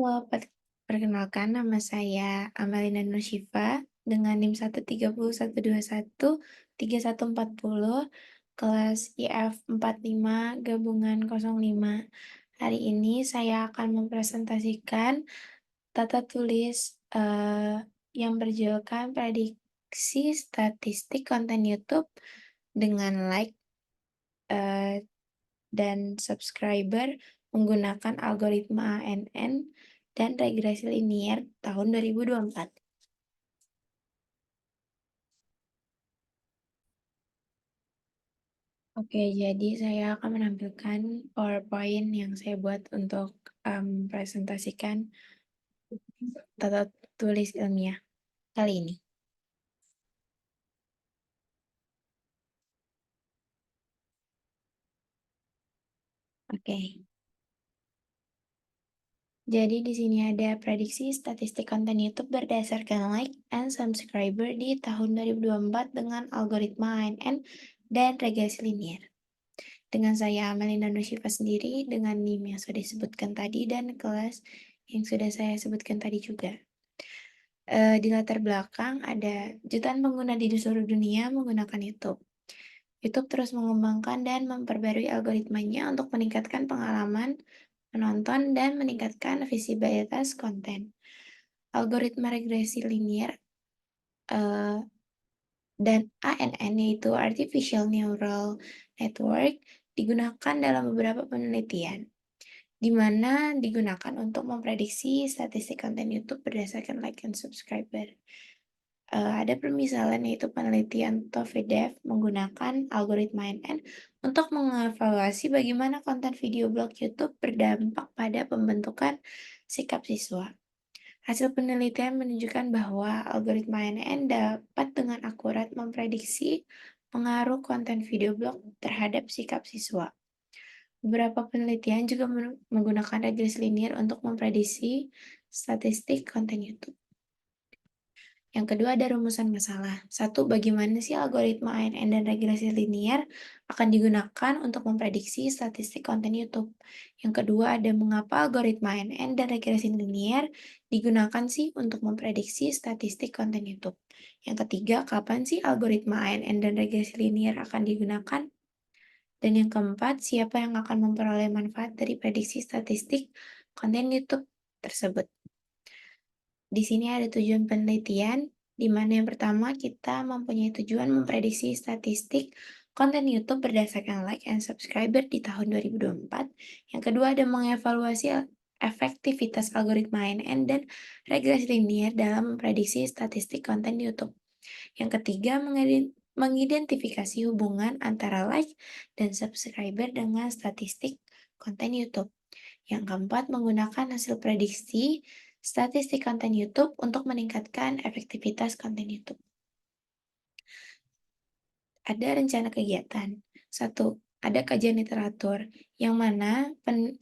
Halo, perkenalkan nama saya Amelina Nursifa dengan NIM 130.121.3140 kelas IF 45 gabungan 05. Hari ini saya akan mempresentasikan tata tulis yang berjudulkan prediksi statistik konten YouTube dengan like eh, dan subscriber menggunakan algoritma ANN dan regresi linier tahun 2024. Oke, jadi saya akan menampilkan PowerPoint yang saya buat untuk presentasikan tata tulis ilmiah kali ini. Oke. Jadi di sini ada prediksi statistik konten YouTube berdasarkan like and subscriber di tahun 2024 dengan algoritma ANN dan regresi linier. Dengan saya Melina Nusyifa sendiri dengan NIM yang sudah disebutkan tadi dan kelas yang sudah saya sebutkan tadi juga. Di latar belakang ada jutaan pengguna di seluruh dunia menggunakan YouTube. YouTube terus mengembangkan dan memperbarui algoritmanya untuk meningkatkan pengalaman menonton dan meningkatkan visibilitas konten. Algoritma regresi linier eh, dan ANN yaitu Artificial Neural Network digunakan dalam beberapa penelitian, di mana digunakan untuk memprediksi statistik konten YouTube berdasarkan like and subscriber. Ada permisalan yaitu penelitian Tovedev menggunakan algoritma ANN untuk mengevaluasi bagaimana konten video blog YouTube berdampak pada pembentukan sikap siswa. Hasil penelitian menunjukkan bahwa algoritma ANN dapat dengan akurat memprediksi pengaruh konten video blog terhadap sikap siswa. Beberapa penelitian juga menggunakan regresi linier untuk memprediksi statistik konten YouTube. Yang kedua ada rumusan masalah. Satu, bagaimana sih algoritma ANN dan regresi linier akan digunakan untuk memprediksi statistik konten YouTube. Yang kedua ada mengapa algoritma ANN dan regresi linier digunakan sih untuk memprediksi statistik konten YouTube. Yang ketiga, kapan sih algoritma ANN dan regresi linier akan digunakan? Dan yang keempat, siapa yang akan memperoleh manfaat dari prediksi statistik konten YouTube tersebut. Di sini ada tujuan penelitian, di mana yang pertama kita mempunyai tujuan memprediksi statistik konten YouTube berdasarkan like and subscriber di tahun 2024. Yang kedua ada mengevaluasi efektivitas algoritma ANN dan regresi linier dalam memprediksi statistik konten YouTube. Yang ketiga, mengidentifikasi hubungan antara like dan subscriber dengan statistik konten YouTube. Yang keempat, menggunakan hasil prediksi statistik konten YouTube untuk meningkatkan efektivitas konten YouTube. Ada rencana kegiatan. Satu, ada kajian literatur, yang mana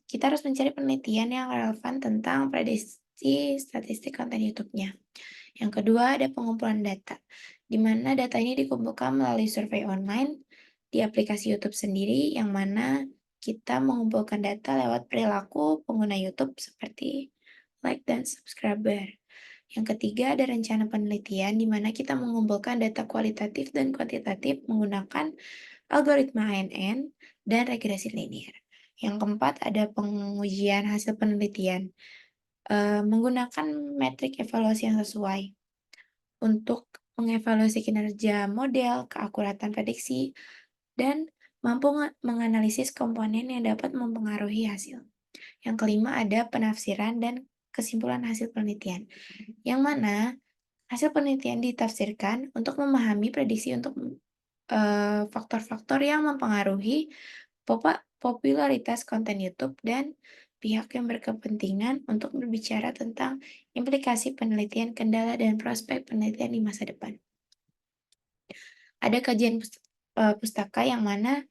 kita harus mencari penelitian yang relevan tentang prediksi statistik konten YouTube-nya. Yang kedua, ada pengumpulan data, di mana data ini dikumpulkan melalui survei online di aplikasi YouTube sendiri, yang mana kita mengumpulkan data lewat perilaku pengguna YouTube seperti like dan subscriber. Yang ketiga, ada rencana penelitian di mana kita mengumpulkan data kualitatif dan kuantitatif menggunakan algoritma ANN dan regresi linier. Yang keempat, ada pengujian hasil penelitian menggunakan metrik evaluasi yang sesuai untuk mengevaluasi kinerja model, keakuratan prediksi, dan mampu menganalisis komponen yang dapat mempengaruhi hasil. Yang kelima ada penafsiran dan kesimpulan hasil penelitian, yang mana hasil penelitian ditafsirkan untuk memahami prediksi untuk faktor-faktor yang mempengaruhi popularitas konten YouTube dan pihak yang berkepentingan untuk berbicara tentang implikasi penelitian, kendala, dan prospek penelitian di masa depan. Ada kajian pustaka yang mana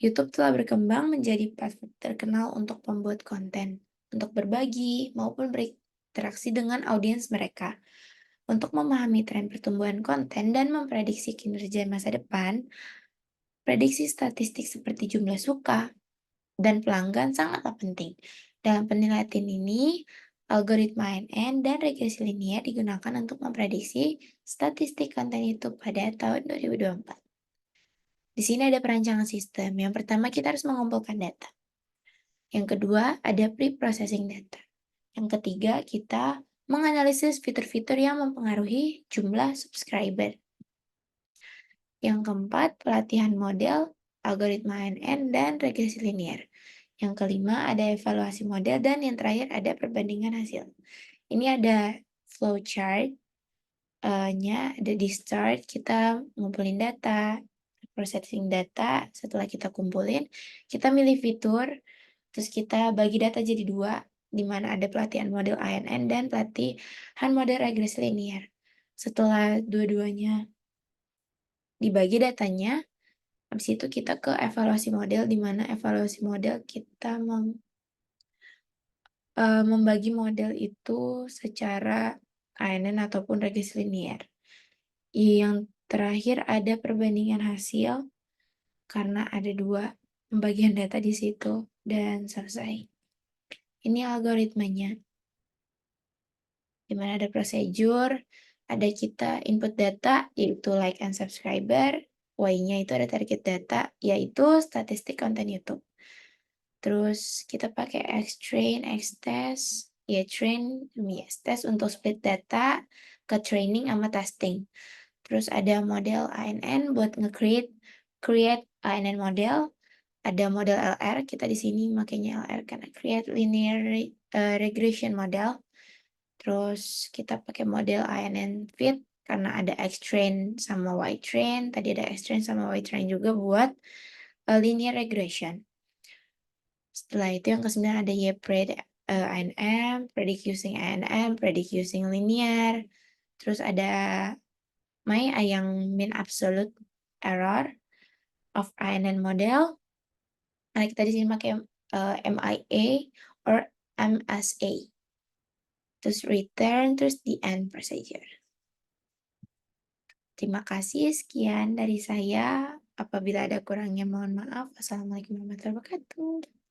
YouTube telah berkembang menjadi platform terkenal untuk pembuat konten, untuk berbagi maupun berinteraksi dengan audiens mereka. Untuk memahami tren pertumbuhan konten dan memprediksi kinerja masa depan, prediksi statistik seperti jumlah suka dan pelanggan sangatlah penting. Dalam penelitian ini, Algoritma ANN dan regresi linier digunakan untuk memprediksi statistik konten YouTube pada tahun 2024. Di sini ada perancangan sistem. Yang pertama, kita harus mengumpulkan data. Yang kedua, ada pre-processing data. Yang ketiga, kita menganalisis fitur-fitur yang mempengaruhi jumlah subscriber. Yang keempat, pelatihan model, algoritma ANN, dan regresi linier. Yang kelima, ada evaluasi model, dan yang terakhir ada perbandingan hasil. Ini ada flowchart, nya ada di start, kita ngumpulin data, processing data, setelah kita kumpulin, kita milih fitur, terus kita bagi data jadi dua, di mana ada pelatihan model ANN dan pelatihan model regresi linier. Setelah dua-duanya dibagi datanya, habis itu kita ke evaluasi model, di mana evaluasi model kita membagi model itu secara ANN ataupun regresi linier. Yang terakhir ada perbandingan hasil, karena ada dua pembagian data di situ, dan selesai. Ini algoritmanya, di mana ada prosedur, ada kita input data, yaitu like and subscriber, Y-nya itu ada target data, yaitu statistik konten YouTube. Terus kita pakai X-train, X-test, ya train, yes, test untuk split data ke training sama testing. Terus ada model ANN buat create ANN model. Ada model LR, kita di sini makanya LR karena create linear regression model. Terus kita pakai model ANN fit karena ada X-train sama Y-train. Tadi ada X-train sama Y-train juga buat linear regression. Setelah itu yang ke-9 ada YPRED ANN, predict using ANN, predict using linear. Terus ada yang mean absolute error of ANN model. Nah, kita di sini pakai MIA or MSA. Terus return, terus the end procedure. Terima kasih, sekian dari saya. Apabila ada kurangnya mohon maaf. Wassalamualaikum warahmatullahi wabarakatuh.